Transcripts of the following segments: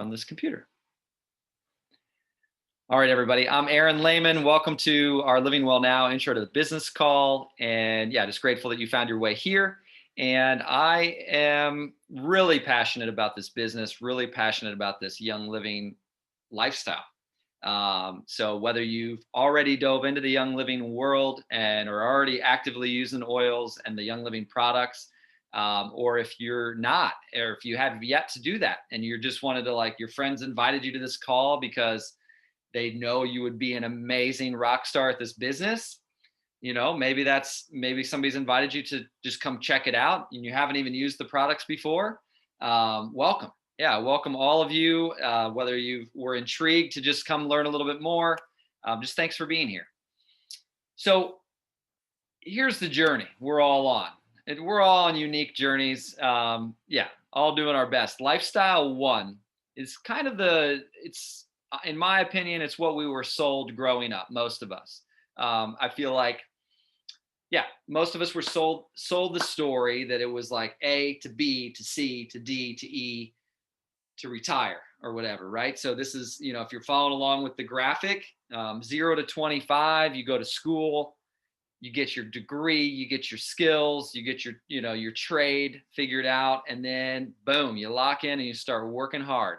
from this computer. All right, everybody. I'm Aaron Lahman. Welcome to our Living Well Now Intro to the Business Call. And yeah, just grateful that you found your way here. And I am really passionate about this business, really passionate about this young living lifestyle. So whether you've already dove into the young living world and are already actively using oils and the young living products, or if you're not, or if you have yet to do that and you're just wanted to, like, your friends invited you to this call because they know you would be an amazing rock star at this business. Maybe somebody's invited you to just come check it out and you haven't even used the products before. Welcome. Yeah, welcome all of you, whether you were intrigued to just come learn a little bit more. Just thanks for being here. So here's the journey we're all on. And we're all on unique journeys. All doing our best. Lifestyle one is kind of in my opinion, it's what we were sold growing up, most of us. I feel like, most of us were sold the story that it was like A to B to C to D to E to retire or whatever, right? So this is, if you're following along with the graphic, 0 to 25, you go to school, you get your degree, you get your skills, you get your trade figured out, and then boom, you lock in and you start working hard.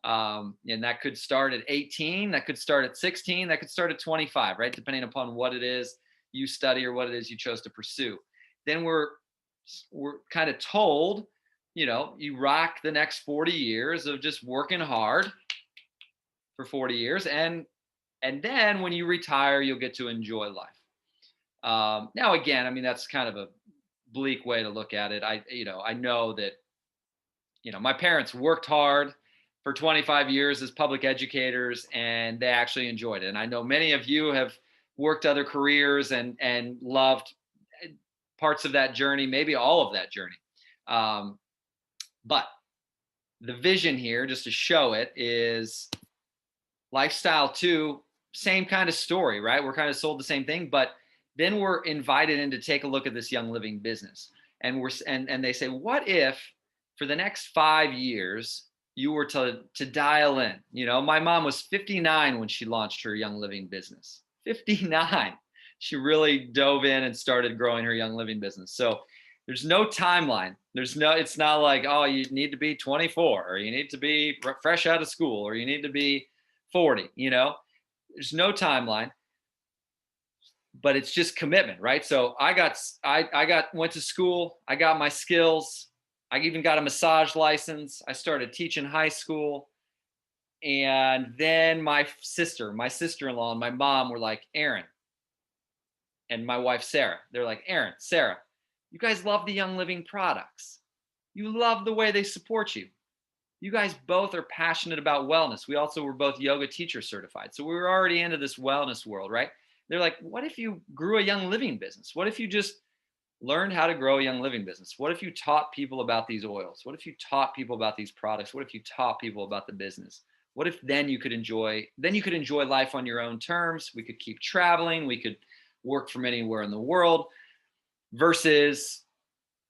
And that could start at 18, that could start at 16, that could start at 25, right? Depending upon what it is you study or what it is you chose to pursue. Then we're kind of told, you rock the next 40 years of just working hard for 40 years. And then when you retire, you'll get to enjoy life. Now, again, I mean, that's kind of a bleak way to look at it. I know that, my parents worked hard for 25 years as public educators, and they actually enjoyed it. And I know many of you have worked other careers and loved parts of that journey, maybe all of that journey. But the vision here, just to show it, is lifestyle two, same kind of story, right? We're kind of sold the same thing, but then we're invited in to take a look at this young living business. And they say, what if for the next 5 years, you were to dial in? My mom was 59 when she launched her young living business. 59. She really dove in and started growing her young living business. So there's no timeline. It's not like, oh, you need to be 24 or you need to be fresh out of school or you need to be 40, there's no timeline, but it's just commitment, right? So I went to school, I got my skills. I even got a massage license. I started teaching high school. And then my sister-in-law and my mom were like, Aaron, and my wife, Sarah, they're like, Aaron, Sarah, you guys love the Young Living products. You love the way they support you. You guys both are passionate about wellness. We also were both yoga teacher certified. So we were already into this wellness world, right? They're like, what if you grew a young living business? What if you just learned how to grow a young living business? What if you taught people about these oils? What if you taught people about these products? What if you taught people about the business? What if then you could enjoy life on your own terms? We could keep traveling. We could work from anywhere in the world, versus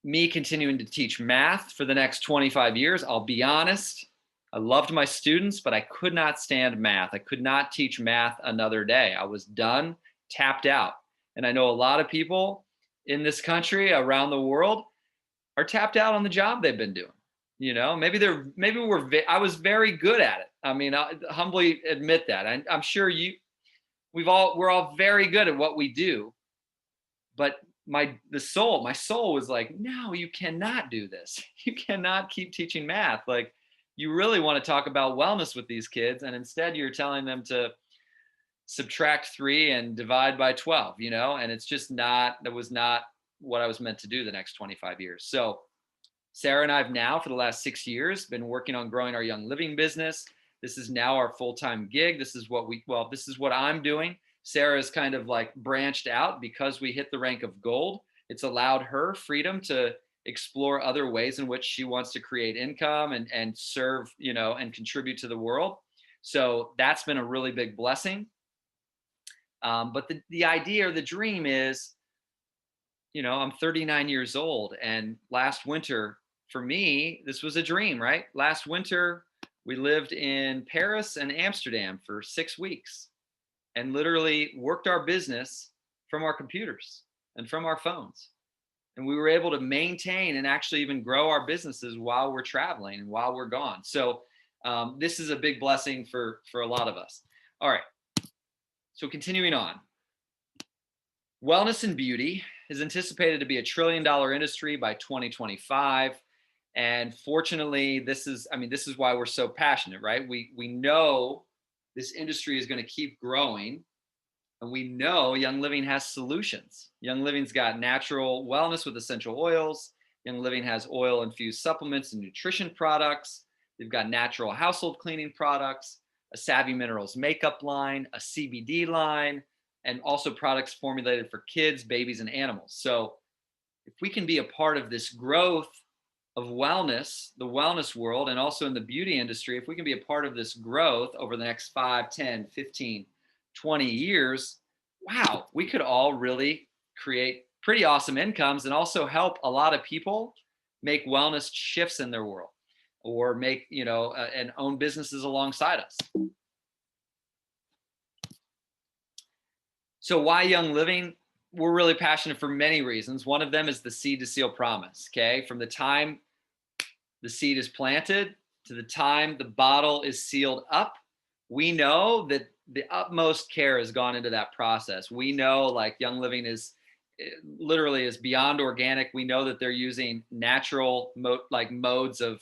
me continuing to teach math for the next 25 years. I'll be honest, I loved my students, but I could not stand math. I could not teach math another day. I was done, tapped out. And I know a lot of people in this country, around the world, are tapped out on the job they've been doing. I was very good at it. I mean, I humbly admit that. I'm sure we're all very good at what we do, but my soul was like, no, you cannot do this. You cannot keep teaching math. Like, you really want to talk about wellness with these kids, and instead you're telling them to subtract 3 and divide by 12, and it's just that was not what I was meant to do the next 25 years. So Sarah and I have now, for the last 6 years, been working on growing our young living business. This is now our full-time gig. This is what I'm doing. Sarah's kind of like branched out because we hit the rank of gold. It's allowed her freedom to explore other ways in which she wants to create income and serve, and contribute to the world. So that's been a really big blessing. But the idea or the dream is, I'm 39 years old, and last winter, for me, this was a dream, right? Last winter, We lived in Paris and Amsterdam for 6 weeks and literally worked our business from our computers and from our phones. And we were able to maintain and actually even grow our businesses while we're traveling and while we're gone. So this is a big blessing for a lot of us. All right. So continuing on, wellness and beauty is anticipated to be $1 trillion industry by 2025. And fortunately, this is why we're so passionate, right? We know this industry is going to keep growing, and we know Young Living has solutions. Young Living's got natural wellness with essential oils. Young Living has oil infused supplements and nutrition products. They've got natural household cleaning products, a Savvy Minerals makeup line, a CBD line, and also products formulated for kids, babies, and animals. So if we can be a part of this growth of wellness, the wellness world, and also in the beauty industry, if we can be a part of this growth over the next 5, 10, 15, 20 years, wow, we could all really create pretty awesome incomes and also help a lot of people make wellness shifts in their world or make, and own businesses alongside us. So why Young Living? We're really passionate for many reasons. One of them is the seed to seal promise. Okay. From the time the seed is planted to the time the bottle is sealed up, we know that the utmost care has gone into that process. We know like Young Living is literally is beyond organic. We know that they're using natural modes of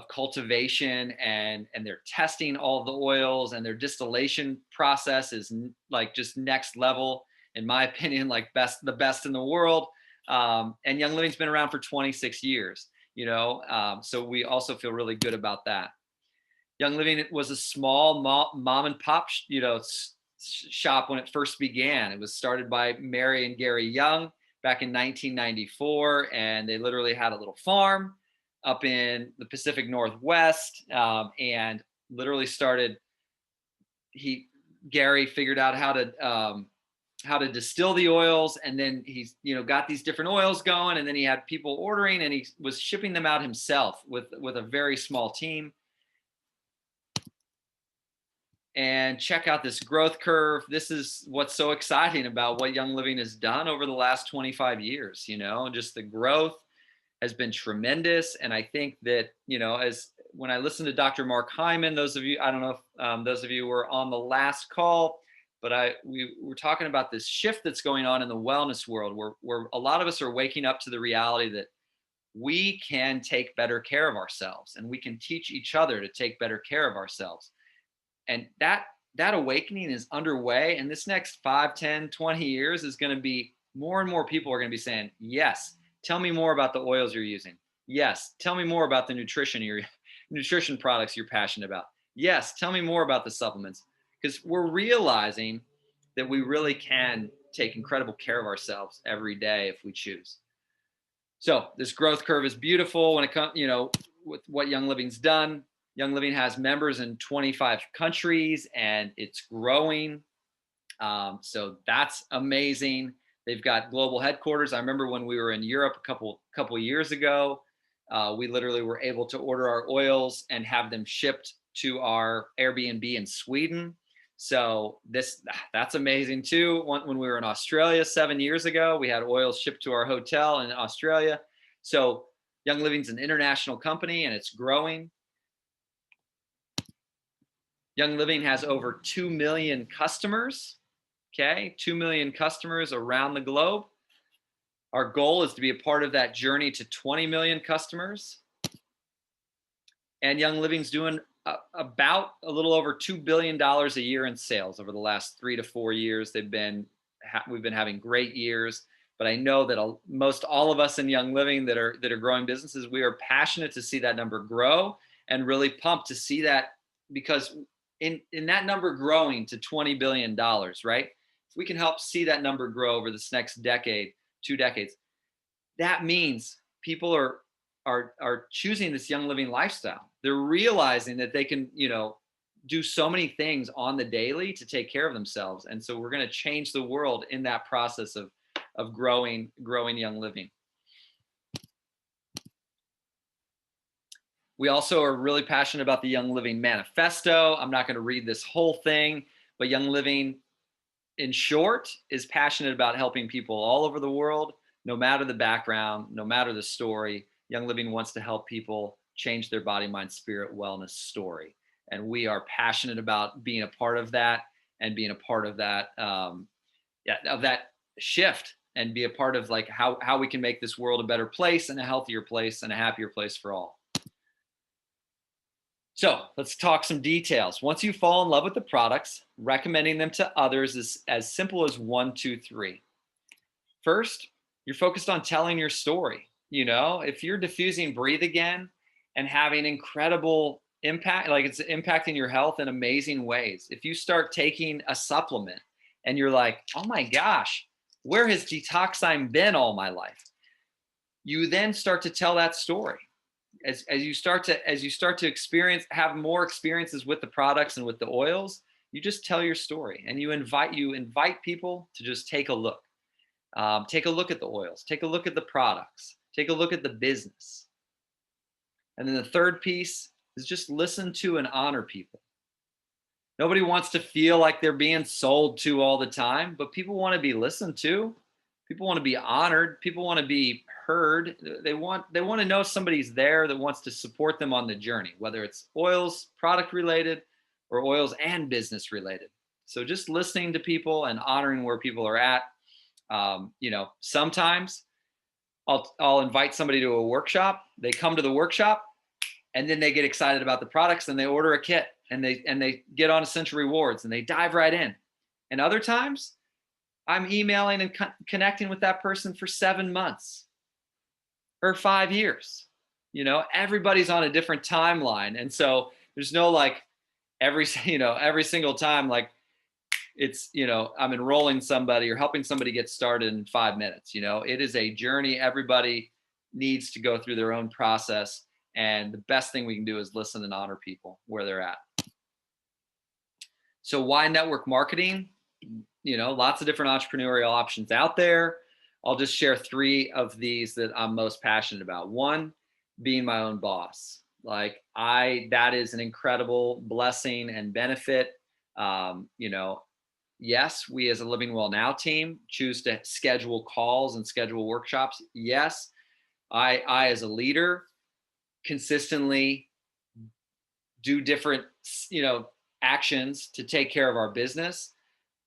cultivation, and they're testing all of the oils, and their distillation process is like just next level, in my opinion, like the best in the world. And Young Living's been around for 26 years, so we also feel really good about that. Young Living was a small mom and pop, shop when it first began. It was started by Mary and Gary Young back in 1994, and they literally had a little farm up in the Pacific Northwest, and literally started. Gary figured out how to distill the oils, and then he's got these different oils going, and then he had people ordering, and he was shipping them out himself with a very small team. And check out this growth curve. This is what's so exciting about what Young Living has done over the last 25 years. Just the growth has been tremendous. And I think that, as when I listened to Dr. Mark Hyman, those of you, I don't know if those of you were on the last call, but we were talking about this shift that's going on in the wellness world, where a lot of us are waking up to the reality that we can take better care of ourselves, and we can teach each other to take better care of ourselves. And that awakening is underway. And this next 5, 10, 20 years is going to be more and more people are going to be saying, yes, tell me more about the oils you're using. Yes, tell me more about the nutrition products you're passionate about. Yes, tell me more about the supplements. Because we're realizing that we really can take incredible care of ourselves every day if we choose. So this growth curve is beautiful when it comes, with what Young Living's done. Young Living has members in 25 countries, and it's growing. So that's amazing. They've got global headquarters. I remember when we were in Europe a couple years ago, we literally were able to order our oils and have them shipped to our Airbnb in Sweden. So that's amazing too. When we were in Australia 7 years ago, we had oils shipped to our hotel in Australia. So Young Living's an international company, and it's growing. Young Living has over 2 million customers, okay? 2 million customers around the globe. Our goal is to be a part of that journey to 20 million customers. And Young Living's doing about a little over $2 billion a year in sales over the last 3 to 4 years. We've been having great years, but I know that most all of us in Young Living that are growing businesses, we are passionate to see that number grow, and really pumped to see that, because in that number growing to $20 billion, right? If we can help see that number grow over this next decade, 2 decades, that means people are choosing this Young Living lifestyle. They're realizing that they can, do so many things on the daily to take care of themselves. And so we're going to change the world in that process of growing Young Living. We also are really passionate about the Young Living Manifesto. I'm not going to read this whole thing, but Young Living, in short, is passionate about helping people all over the world, no matter the background, no matter the story. Young Living wants to help people change their body, mind, spirit, wellness story. And we are passionate about being a part of that and being a part of that, of that shift, and be a part of like how we can make this world a better place and a healthier place and a happier place for all. So let's talk some details. Once you fall in love with the products, recommending them to others is as simple as 1, 2, 3. First, you're focused on telling your story. You know, if you're diffusing Breathe Again and having incredible impact, like it's impacting your health in amazing ways. If you start taking a supplement and you're like, oh my gosh, where has detoxing been all my life? You then start to tell that story. As you start to experience, have more experiences with the products and with the oils, you just tell your story and you invite people to just take a look. Take a look at the oils, take a look at the products, take a look at the business. And then the third piece is just listen to and honor people. Nobody wants to feel like they're being sold to all the time, but people want to be listened to. People want to be honored. People want to be heard. They want to know somebody's there that wants to support them on the journey, whether it's oils, product related, or oils and business related. So just listening to people and honoring where people are at. Sometimes I'll invite somebody to a workshop. They come to the workshop and then they get excited about the products and they order a kit and they get on Essential Rewards and they dive right in. And other times I'm emailing and connecting with that person for 7 months or 5 years. Everybody's on a different timeline. And so there's no like every single time, like it's, I'm enrolling somebody or helping somebody get started in 5 minutes. It is a journey. Everybody needs to go through their own process. And the best thing we can do is listen and honor people where they're at. So why network marketing? Lots of different entrepreneurial options out there. I'll just share 3 of these that I'm most passionate about. One, being my own boss. That is an incredible blessing and benefit. Yes, we as a Living Well Now team choose to schedule calls and schedule workshops. Yes, I as a leader consistently do different, actions to take care of our business.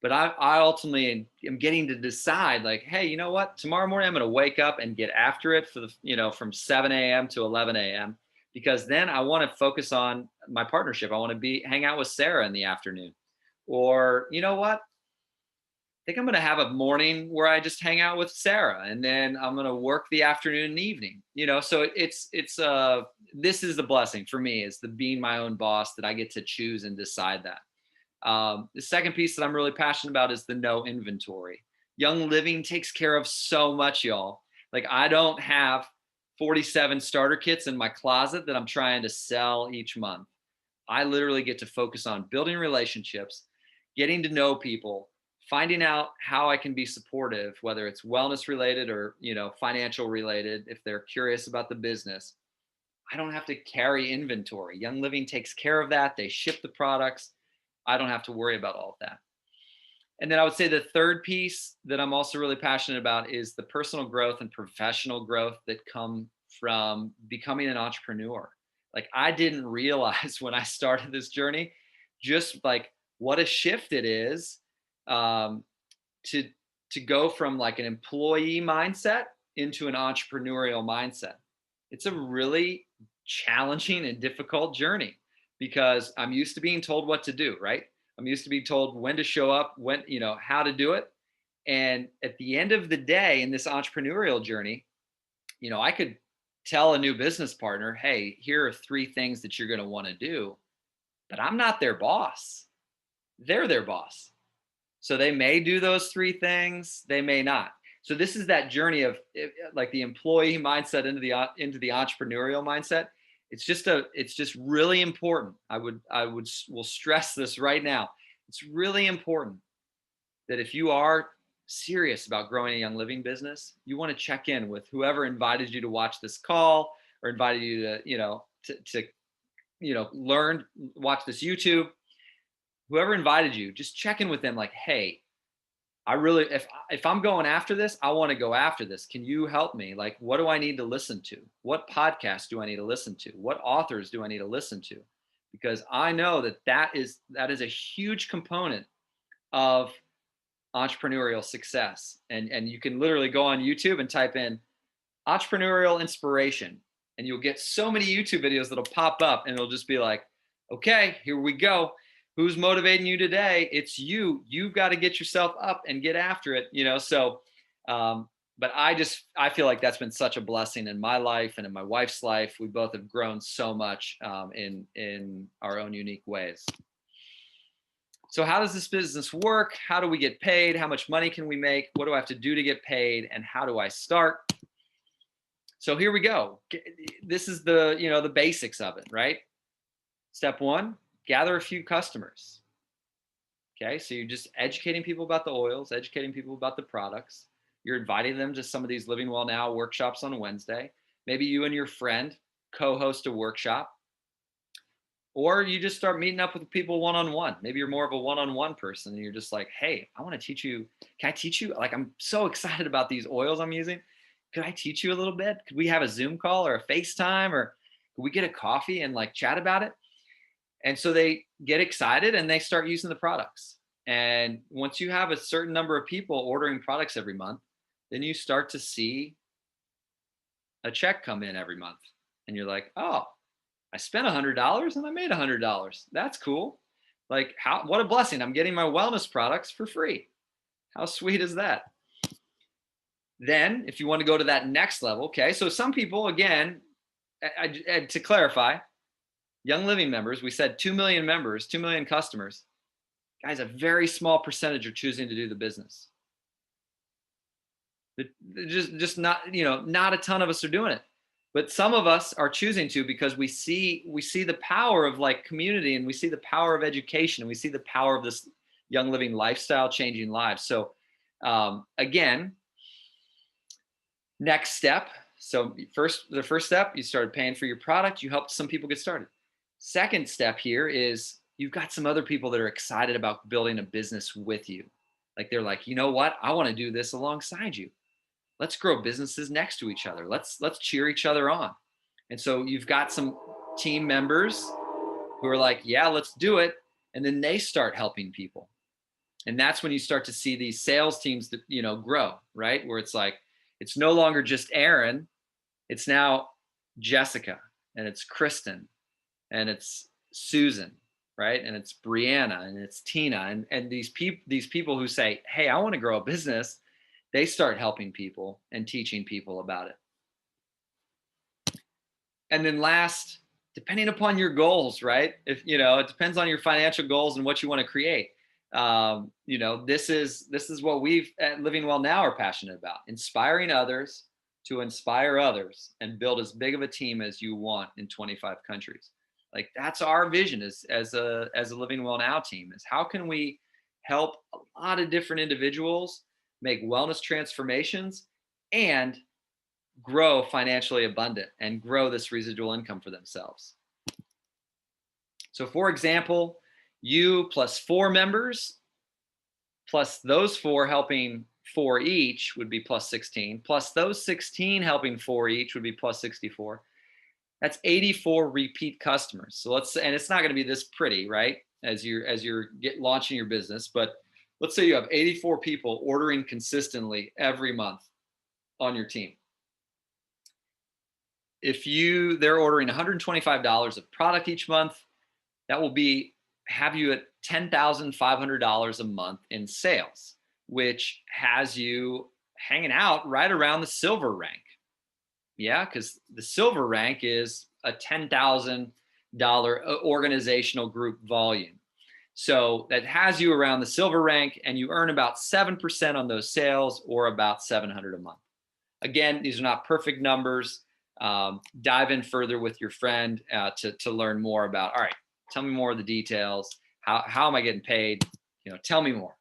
But I ultimately am getting to decide like, hey, you know what? Tomorrow morning, I'm going to wake up and get after it from 7 a.m. to 11 a.m. because then I want to focus on my partnership. I want to hang out with Sarah in the afternoon. Or, you know what? I think I'm going to have a morning where I just hang out with Sarah and then I'm going to work the afternoon and evening, so this is the blessing for me, is the being my own boss, that I get to choose and decide that. The second piece that I'm really passionate about is the no inventory. Young Living takes care of so much, y'all. Like I don't have 47 starter kits in my closet that I'm trying to sell each month. I literally get to focus on building relationships, getting to know people, finding out how I can be supportive, whether it's wellness related or, financial related, if they're curious about the business. I don't have to carry inventory. Young Living takes care of that. They ship the products. I don't have to worry about all of that. And then I would say the third piece that I'm also really passionate about is the personal growth and professional growth that come from becoming an entrepreneur. Like I didn't realize when I started this journey, just like what a shift it is to go from like an employee mindset into an entrepreneurial mindset. It's a really challenging and difficult journey because I'm used to being told what to do, right? I'm used to being told when to show up, when, how to do it. And at the end of the day in this entrepreneurial journey, I could tell a new business partner, hey, here are 3 things that you're going to want to do, but I'm not their boss. They're their boss. So they may do those 3 things, they may not. So this is that journey of like the employee mindset into the entrepreneurial mindset. It's just really important. Will stress this right now. It's really important that if you are serious about growing a Young Living business, you want to check in with whoever invited you to watch this call or invited you to, to learn, watch this YouTube. Whoever invited you, just check in with them like, hey, I really, if I'm going after this, I want to go after this. Can you help me? Like, what do I need to listen to? What podcasts do I need to listen to? What authors do I need to listen to? Because I know that is a huge component of entrepreneurial success. And you can literally go on YouTube and type in entrepreneurial inspiration, and you'll get so many YouTube videos that'll pop up, and it'll just be like, okay, here we go. Who's motivating you today? It's you. You've got to get yourself up and get after it, So, but I feel like that's been such a blessing in my life and in my wife's life. We both have grown so much in our own unique ways. So how does this business work? How do we get paid? How much money can we make? What do I have to do to get paid? And how do I start? So here we go. This is the basics of it, right? Step one, gather a few customers. Okay, so you're just educating people about the oils, educating people about the products. You're inviting them to some of these Living Well Now workshops on Wednesday. Maybe you and your friend co-host a workshop. Or you just start meeting up with people one-on-one. Maybe you're more of a one-on-one person and you're just like, hey, I want to teach you. Can I teach you? Like, I'm so excited about these oils I'm using. Could I teach you a little bit? Could we have a Zoom call or a FaceTime, or could we get a coffee and like chat about it? And so they get excited and they start using the products. And once you have a certain number of people ordering products every month, then you start to see a check come in every month. And you're like, oh, I spent $100 and I made $100. That's cool. Like, what a blessing. I'm getting my wellness products for free. How sweet is that? Then if you want to go to that next level, okay, so some people, again, to clarify, Young Living members, we said 2 million members, 2 million customers. Guys, a very small percentage are choosing to do the business. Just not, not a ton of us are doing it. But some of us are choosing to because we see the power of like community, and we see the power of education, and we see the power of this Young Living lifestyle changing lives. So again, next step. So the first step, you started paying for your product. You helped some people get started. Second step here is you've got some other people that are excited about building a business with you. Like they're like, you know what? I want to do this alongside you. Let's grow businesses next to each other. Let's cheer each other on. And so you've got some team members who are like, yeah, let's do it. And then they start helping people. And that's when you start to see these sales teams that, grow, right? Where it's like, it's no longer just Aaron. It's now Jessica, and it's Kristen, and it's Susan, right? And it's Brianna, and it's Tina. And these people who say, hey, I want to grow a business, they start helping people and teaching people about it. And then last, depending upon your goals, right? If it depends on your financial goals and what you want to create. This is what we've at Living Well Now are passionate about: inspiring others to inspire others and build as big of a team as you want in 25 countries. Like that's our vision as a Living Well Now team, is how can we help a lot of different individuals make wellness transformations and grow financially abundant and grow this residual income for themselves. So for example, you plus 4 members, plus those 4 helping 4 each would be plus 16, plus those 16 helping 4 each would be plus 64. That's 84 repeat customers. So and it's not going to be this pretty, right? As you're launching your business, but let's say you have 84 people ordering consistently every month on your team. If they're ordering $125 of product each month, that will have you at $10,500 a month in sales, which has you hanging out right around the silver rank. Yeah, because the silver rank is a $10,000 organizational group volume. So that has you around the silver rank, and you earn about 7% on those sales, or about $700 a month. Again, these are not perfect numbers. Dive in further with your friend to learn more about, all right, tell me more of the details. How am I getting paid? Tell me more.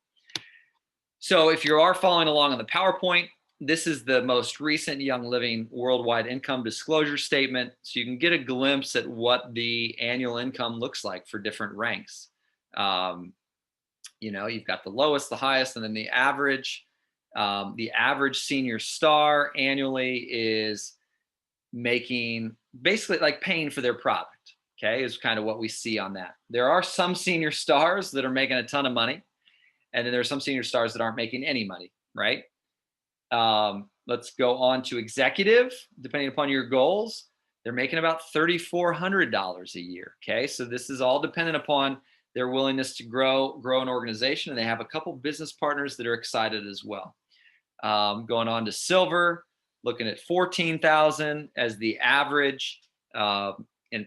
So if you are following along on the PowerPoint, this is the most recent Young Living worldwide income disclosure statement. So you can get a glimpse at what the annual income looks like for different ranks. You've got the lowest, the highest, and then the average. The average senior star annually is making basically like paying for their product. Okay, is kind of what we see on that. There are some senior stars that are making a ton of money, and then there are some senior stars that aren't making any money, right? Let's go on to executive. Depending upon your goals, they're making about $3,400 a year. Okay, so this is all dependent upon their willingness to grow an organization, and they have a couple business partners that are excited as well. Going on to silver, looking at 14,000 as the average, and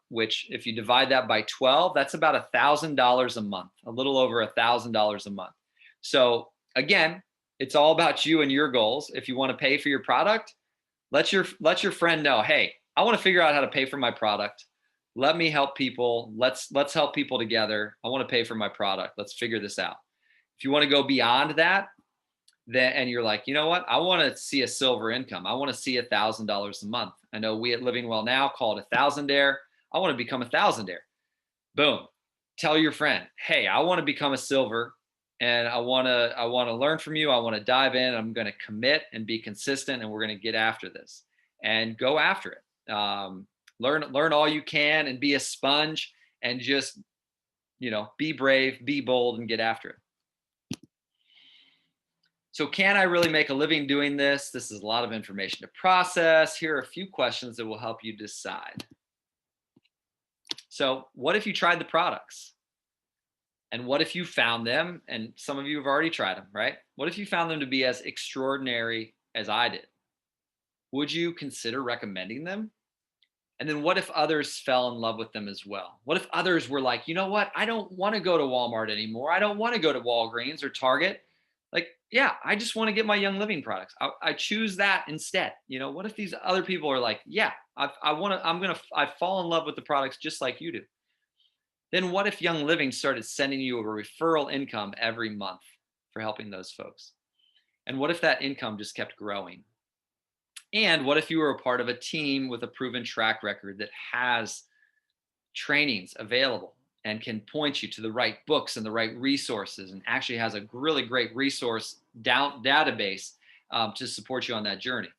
which if you divide that by 12, that's about $1,000 a month, a little over $1,000 a month. So again, it's all about you and your goals. If you want to pay for your product, let your friend know, hey, I want to figure out how to pay for my product. Let me help people. Let's help people together. I want to pay for my product. Let's figure this out. If you want to go beyond that, then and you're like, you know what? I want to see a silver income. I want to see $1,000 a month. I know we at Living Well Now call it a thousandaire. I want to become a thousandaire. Boom. Tell your friend, hey, I want to become a silver, and I want to learn from you. I want to dive in. I'm going to commit and be consistent, and we're going to get after this and go after it. Learn all you can and be a sponge, and just, be brave, be bold, and get after it. So can I really make a living doing this? This is a lot of information to process. Here are a few questions that will help you decide. So what if you tried the products? And what if you found them, and some of you have already tried them, right? What if you found them to be as extraordinary as I did? Would you consider recommending them? And then what if others fell in love with them as well? What if others were like, you know what? I don't want to go to Walmart anymore. I don't want to go to Walgreens or Target. Like, yeah, I just want to get my Young Living products. I choose that instead. What if these other people are like, yeah, I fall in love with the products just like you do. Then what if Young Living started sending you a referral income every month for helping those folks? And what if that income just kept growing? And what if you were a part of a team with a proven track record that has trainings available and can point you to the right books and the right resources, and actually has a really great resource database to support you on that journey?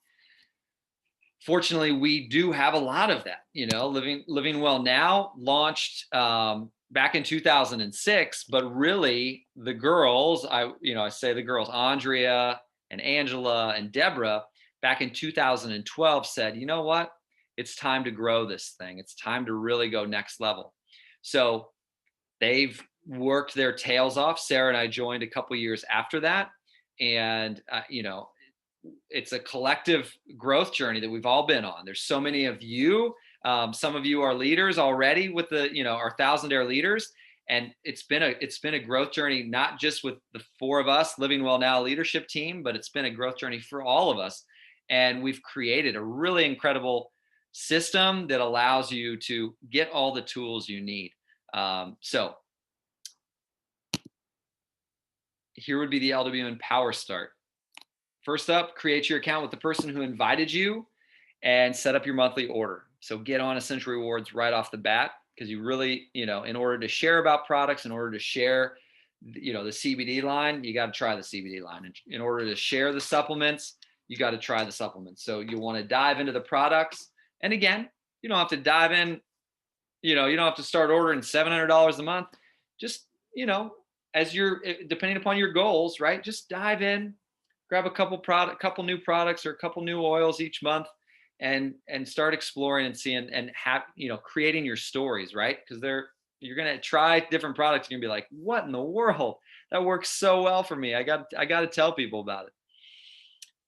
Fortunately, we do have a lot of that. Living Well Now launched back in 2006, but really the girls, I say the girls, Andrea and Angela and Deborah, back in 2012 said, you know what? It's time to grow this thing. It's time to really go next level. So they've worked their tails off. Sarah and I joined a couple years after that. And, it's a collective growth journey that we've all been on. There's so many of you. Some of you are leaders already with our thousandaire leaders. And it's been a growth journey, not just with the four of us Living Well Now leadership team, but it's been a growth journey for all of us. And we've created a really incredible system that allows you to get all the tools you need. So here would be the LW Empower Start. First up, create your account with the person who invited you and set up your monthly order. So get on Essential Rewards right off the bat, because you really, in order to share about products, in order to share, the CBD line, you got to try the CBD line. In order to share the supplements, you got to try the supplements. So you want to dive into the products. And again, you don't have to dive in, you don't have to start ordering $700 a month. Just, as you're, depending upon your goals, right? Just dive in, grab a couple new products or a couple new oils each month, and start exploring and seeing, and have, creating your stories, right? Because you're going to try different products. You're going to be like, what in the world? That works so well for me. I got to tell people about it.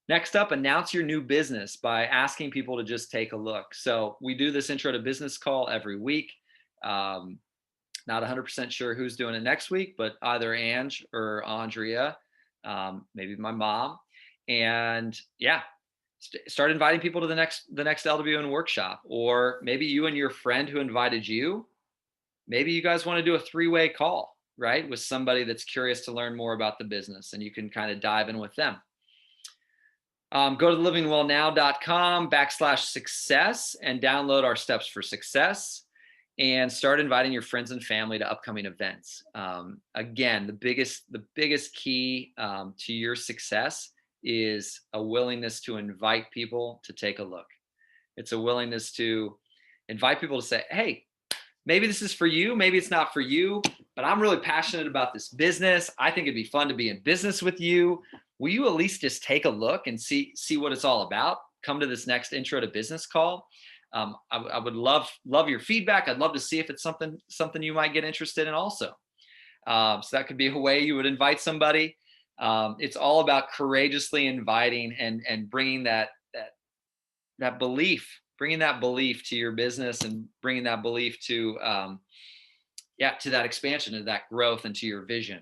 Next up, announce your new business by asking people to just take a look. So we do this intro to business call every week. Not 100% sure who's doing it next week, but either Ange or Andrea, maybe my mom. And yeah, start inviting people to the next LWN workshop. Or maybe you and your friend who invited you, maybe you guys want to do a 3-way call, right? With somebody that's curious to learn more about the business, and you can kind of dive in with them. Go to livingwellnow.com/success and download our steps for success and start inviting your friends and family to upcoming events. Again, the biggest key to your success is a willingness to invite people to take a look. It's a willingness to invite people to say, hey, maybe this is for you, maybe it's not for you, but I'm really passionate about this business. I think it'd be fun to be in business with you. Will you at least just take a look and see what it's all about? Come to this next intro to business call. I would love your feedback. I'd love to see if it's something you might get interested in also. So that could be a way you would invite somebody. It's all about courageously inviting and bringing that belief, to your business, and bringing that belief to to that expansion, to that growth, and to your vision.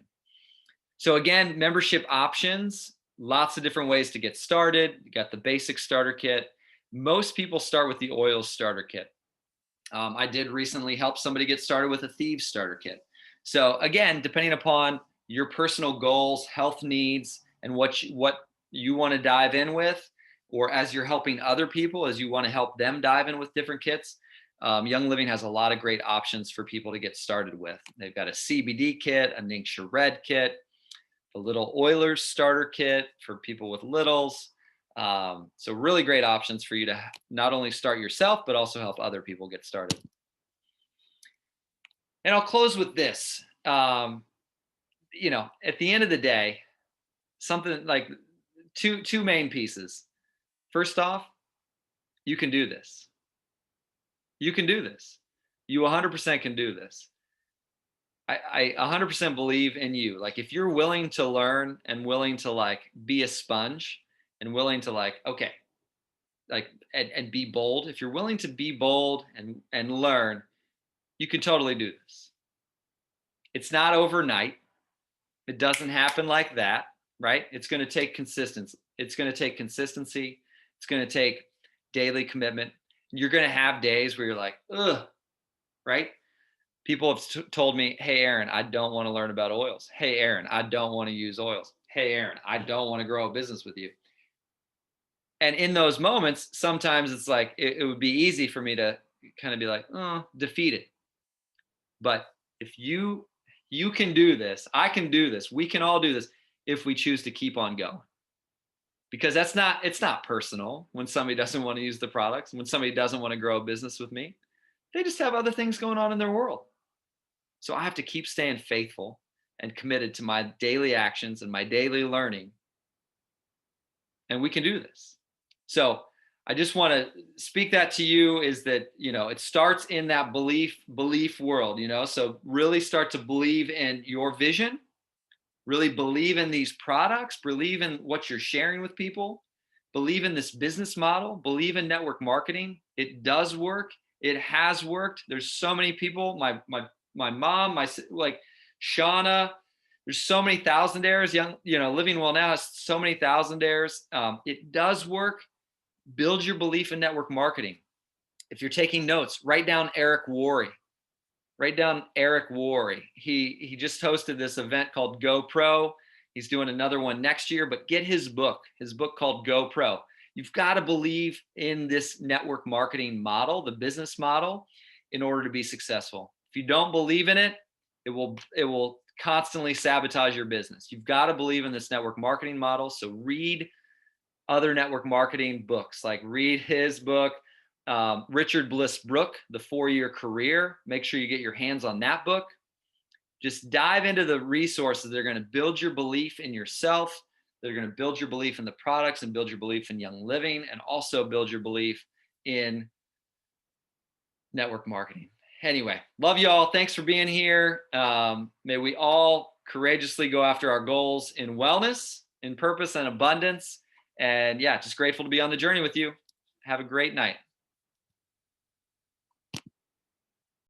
So again, membership options, lots of different ways to get started. You got the basic starter kit. Most people start with the oils starter kit. I did recently help somebody get started with a thieves starter kit. So again, depending upon your personal goals, health needs, and what you want to dive in with, or as you're helping other people, as you want to help them dive in with different kits, Young Living has a lot of great options for people to get started with. They've got a CBD kit, a Ningxia Red kit, a little Oilers starter kit for people with littles. So really great options for you to not only start yourself, but also help other people get started. And I'll close with this. At the end of the day, something like two main pieces. First off, you can do this. You can do this. You 100% can do this. I 100% believe in you. Like, if you're willing to learn and willing to be a sponge and willing to and be bold, if you're willing to be bold and learn, you can totally do this. It's not overnight. It doesn't happen like that, right? It's going to take consistency. It's going to take consistency. It's going to take daily commitment. You're going to have days where you're like, ugh, right? People have told me, hey, Aaron, I don't want to learn about oils. Hey, Aaron, I don't want to use oils. Hey, Aaron, I don't want to grow a business with you. And in those moments, sometimes it's like, it would be easy for me to kind of be like, oh, defeated. But if you can do this, I can do this, we can all do this if we choose to keep on going. Because it's not personal when somebody doesn't want to use the products, when somebody doesn't want to grow a business with me. They just have other things going on in their world. So I have to keep staying faithful and committed to my daily actions and my daily learning. And we can do this. So I just want to speak that to you, is that, it starts in that belief world, so really start to believe in your vision, really believe in these products, believe in what you're sharing with people, believe in this business model, believe in network marketing. It does work. It has worked. There's so many people, my mom, Shauna, there's so many thousandaires. Living Well Now has so many thousandaires. It does work. Build your belief in network marketing. If you're taking notes, write down Eric Worre. He just hosted this event called Go Pro. He's doing another one next year, but get his book called Go Pro. You've got to believe in this network marketing model, the business model, in order to be successful. If you don't believe in it, it will constantly sabotage your business. You've got to believe in this network marketing model. So read other network marketing books, like read his book, Richard Bliss Brooke, The 4-Year Career. Make sure you get your hands on that book. Just dive into the resources that are going to build your belief in yourself. They're going to build your belief in the products and build your belief in Young Living, and also build your belief in network marketing. Anyway, love y'all. Thanks for being here. May we all courageously go after our goals in wellness, in purpose, and abundance. And just grateful to be on the journey with you. Have a great night.